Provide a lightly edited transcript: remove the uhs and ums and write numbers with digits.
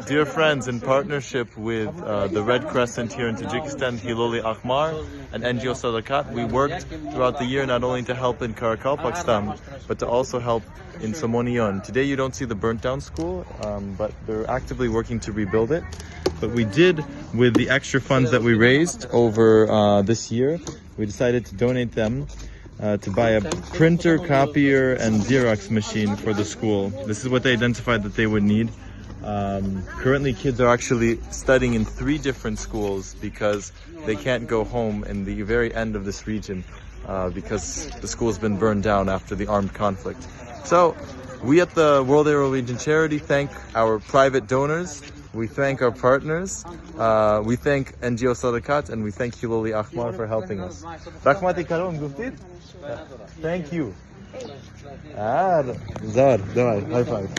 Dear friends, in partnership with the Red Crescent here in Tajikistan, Hiloli Ahmar, and NGO Sadakat, we worked throughout the year not only to help in Karakalpakstan, but to also help in Somoniyon. Today you don't see the burnt down school, but they're actively working to rebuild it. But we did, with the extra funds that we raised over this year, we decided to donate them to buy a printer, copier, and Xerox machine for the school. This is what they identified that they would need. Currently kids are actually studying in 3 different schools because they can't go home in the very end of this region because the school's been burned down after the armed conflict. So we at the World Aero Legion Charity thank our private donors, we thank our partners, we thank NGO Sadakat, and we thank Hiloli Ahmar for helping us. Rahmati Karam Guftid. Thank you. Zar, high five.